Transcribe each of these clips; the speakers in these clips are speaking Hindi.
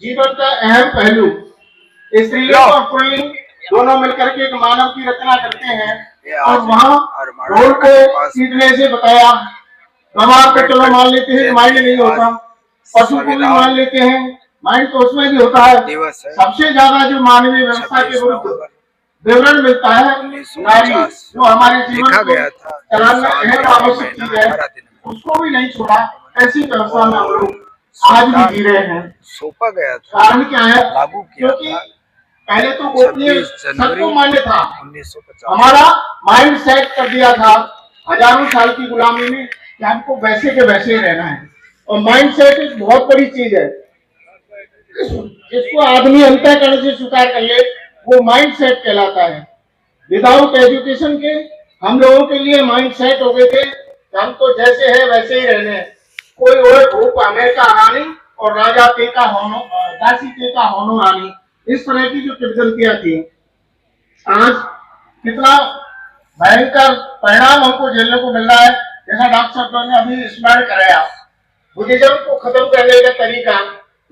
जीवन का अहम पहलू। स्त्रीलिंग और पुल्लिंग दोनों मिलकर के एक मानव की रचना करते हैं और वहाँ रोल को सीखने से बताया। गंवार को चलो मान लेते हैं माइंड नहीं होता, पशु को भी मान लेते हैं माइंड तो उसमें भी होता है। सबसे ज्यादा जो मानवीय व्यवस्था के विरुद्ध विवरण मिलता है नारी, जो हमारे जीवन को चलाना अहम आवश्यक चीज है, उसको भी नहीं छोड़ा। ऐसी व्यवस्था में हम लोग आज भी जी रहे हैं। सौंपा गया था, कारण क्या है? लागू किया क्योंकि था पहले तो गोपनीय 26 सबको जनवरी मान्य था, 1950। हमारा माइंड सेट कर दिया था हजारों साल की गुलामी में कि हमको वैसे के वैसे ही रहना है। और माइंड सेट एक बहुत बड़ी चीज है, जिसको आदमी अंतःकरण से स्वीकार कर ले वो माइंड सेट कहलाता है। विदाउट एजुकेशन के हम लोगों के लिए माइंड सेट हो गए थे कि हम तो जैसे है वैसे ही रहने हैं। कोई और भूप अमेरिका रानी और राजा टेका होनो दासी टेका होनो रानी, इस तरह की जो किंवदंतियां थी। आज कितना भयंकर परिणाम हमको झेलने को मिल रहा है। जैसा डॉक्टर साहब ने अभी स्मरण कराया, बुद्धिज्म को खत्म करने का तरीका,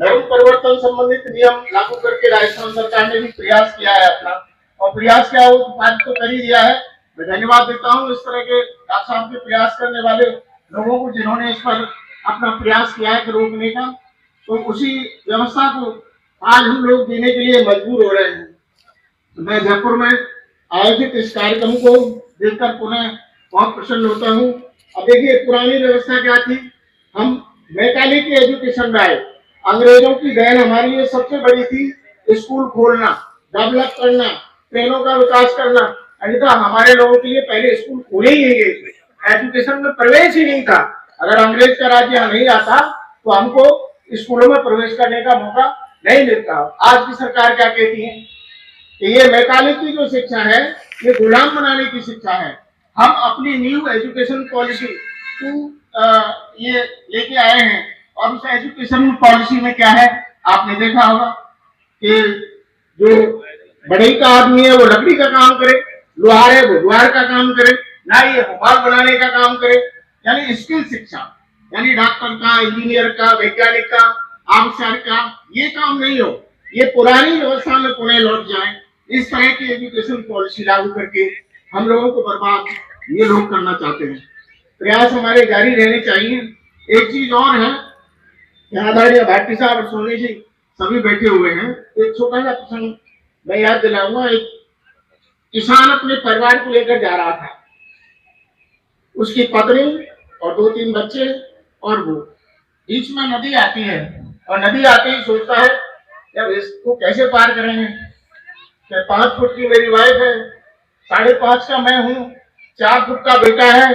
धर्म परिवर्तन संबंधित नियम लागू करके राजस्थान सरकार ने भी प्रयास किया है अपना, और प्रयास क्या हो बात तो कर ही दिया है। मैं धन्यवाद देता हूँ इस तरह के डॉक्टर साहब के प्रयास करने वाले लोगों को जिन्होंने इस पर अपना प्रयास किया है रोकने का। तो उसी व्यवस्था को आज हम लोग देने के लिए मजबूर हो रहे हैं। मैं जयपुर में आयोजित इस कार्यक्रम को देखकर पुनः बहुत प्रसन्न होता हूँ। अब देखिए पुरानी व्यवस्था क्या थी, हम मैकेनिक एजुकेशन में आए। अंग्रेजों की देन हमारे लिए सबसे बड़ी थी स्कूल खोलना, डेवलप करना, ट्रेनों का विकास करना। अन्यथा हमारे लोगों के लिए पहले स्कूल खोले ही नहीं गए, एजुकेशन में प्रवेश ही नहीं था। अगर अंग्रेज का राज्य यहाँ नहीं आता तो हमको स्कूलों में प्रवेश करने का मौका नहीं मिलता। आज की सरकार क्या कहती है कि ये मैकेनिक की जो शिक्षा है ये गुलाम बनाने की शिक्षा है। हम अपनी न्यू एजुकेशन पॉलिसी ये लेके आए हैं और उस एजुकेशन पॉलिसी में क्या है आपने देखा होगा कि जो बढ़ई का आदमी है वो लकड़ी का काम करे, लोहार है वो लोहार का काम करे, ना ये रुमाल बनाने का काम करे। यानी स्किल शिक्षा, यानी डॉक्टर का, इंजीनियर का, वैज्ञानिक का, ऑफिसर का ये काम नहीं हो, ये पुरानी व्यवस्था में पुनः लौट जाए। इस तरह की एजुकेशन पॉलिसी लागू करके हम लोगों को बर्बाद ये लोग करना चाहते हैं। प्रयास हमारे जारी रहने चाहिए। एक चीज और है, आदरणीय भाटी साहब और सोनी जी सभी बैठे हुए हैं, एक छोटा सा प्रसंग मैं याद दिलाऊंगा। एक किसान अपने परिवार को लेकर जा रहा था, उसकी पत्नी और 2-3 बच्चे और वो। बीच में नदी आती है और नदी आते ही सोचता है यार इसको कैसे पार करेंगे। 5 फुट की मेरी वाइफ है, 5.5 का मैं हूँ, 4 फुट का बेटा है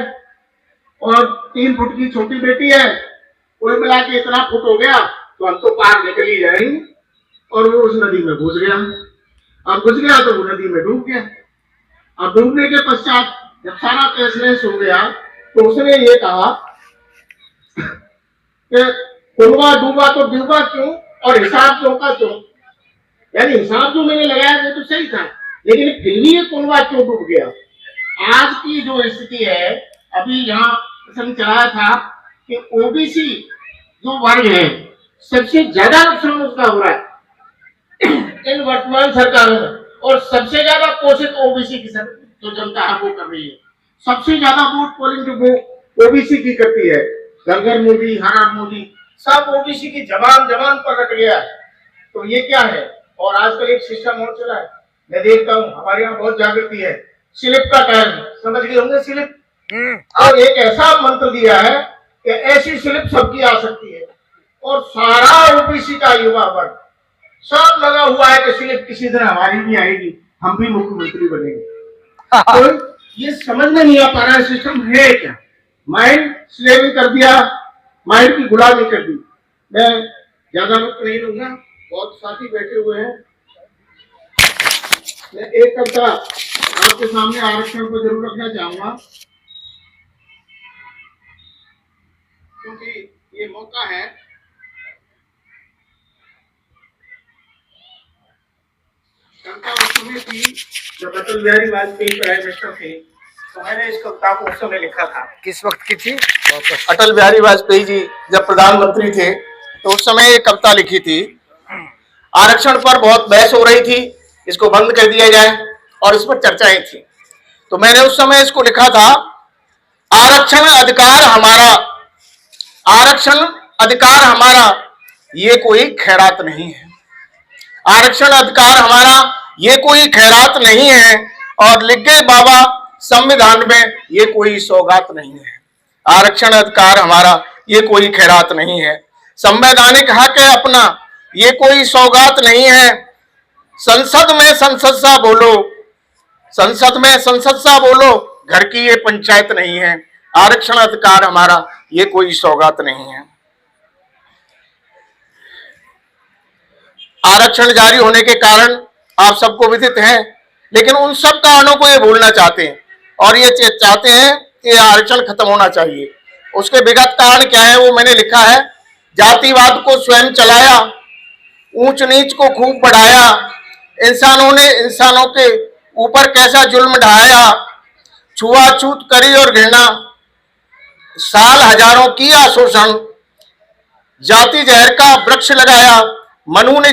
और 3 फुट की छोटी बेटी है। कुल मिला के इतना फुट हो गया तो हम तो पार निकल ही जाएंगे। और वो उस नदी में घुस गया। अब घुस गया तो वो नदी में डूब गया। अब डूबने के पश्चात जब सारा तहस हो गया तो उसने ये कहा कि कुलवा डूबा तो डूबा क्यों और हिसाब क्यों का क्यों। यानी हिसाब जो मैंने लगाया वो तो सही था, लेकिन फिर भी ये कुलवा क्यों डूब गया। आज की जो स्थिति है, अभी यहाँ प्रसंग चलाया था कि ओबीसी जो वर्ग है सबसे ज्यादा नुकसान उसका हो रहा है इन वर्तमान सरकारों में, और सबसे ज्यादा पोषित ओबीसी की जो जनता है वो कर रही है। सबसे ज्यादा वोट पोलिंग जो वो ओबीसी की करती है। घर मोदी, हर हर मोदी, सब ओबीसी की जबान पर रख गया है। तो ये क्या है। और आजकल एक सिस्टम और चला है, मैं देखता हूँ हमारे यहाँ बहुत जागृति है। स्लिप का टाइम समझ गए होंगे, स्लिप, और एक ऐसा मंत्र दिया है कि ऐसी स्लिप सबकी आ सकती है और सारा ओबीसी का युवा वर्ग सब लगा हुआ है कि स्लिप किसी दिन हमारी भी आएगी, हम भी मुख्यमंत्री बनेंगे। तो ये समझ में नहीं आ पा रहा है सिस्टम है क्या। माइंड स्लेविंग कर दिया, माइंड की गुलामी कर दी। मैं ज्यादा वक्त नहीं लूंगा, बहुत साथी बैठे हुए हैं। मैं एक कविता आपके सामने आरक्षण को जरूर रखना चाहूंगा, क्योंकि ये मौका है। कविता उस समय थी जब अटल बिहारी वाजपेयी प्राइम मिनिस्टर थे, तो मैंने इस कविता को उस समय लिखा था। किस वक्त की थी? अटल बिहारी वाजपेयी जी जब प्रधानमंत्री थे तो उस समय एक कविता लिखी थी आरक्षण पर बहुत बहस हो रही थी, इसको बंद कर दिया जाए, और इस पर चर्चाएं थी। तो मैंने उस समय इसको लिखा था, आरक्षण अधिकार हमारा, आरक्षण अधिकार हमारा, ये कोई खैरात नहीं है। आरक्षण अधिकार हमारा ये कोई खैरात नहीं है, और लिख गए बाबा संविधान में, ये कोई सौगात नहीं है। आरक्षण अधिकार हमारा ये कोई खैरात नहीं है, संवैधानिक हक है अपना, ये कोई सौगात नहीं है। संसद में संसद सा बोलो, संसद में संसद सा बोलो, घर की ये पंचायत नहीं है। आरक्षण अधिकार हमारा ये कोई सौगात नहीं है। आरक्षण जारी होने के कारण आप सबको विदित है, लेकिन उन सब कारणों को ये भूलना चाहते हैं, और ये चाहते हैं कि आरक्षण खत्म होना चाहिए। उसके विगत कारण क्या है वो मैंने लिखा है। जातिवाद को स्वयं चलाया, ऊंच नीच को खूब बढ़ाया, इंसानों ने इंसानों के ऊपर कैसा जुल्म ढाया, छुआछूत करी और घृणा, साल हजारों किया शोषण, जाति जहर का वृक्ष लगाया, मनु ने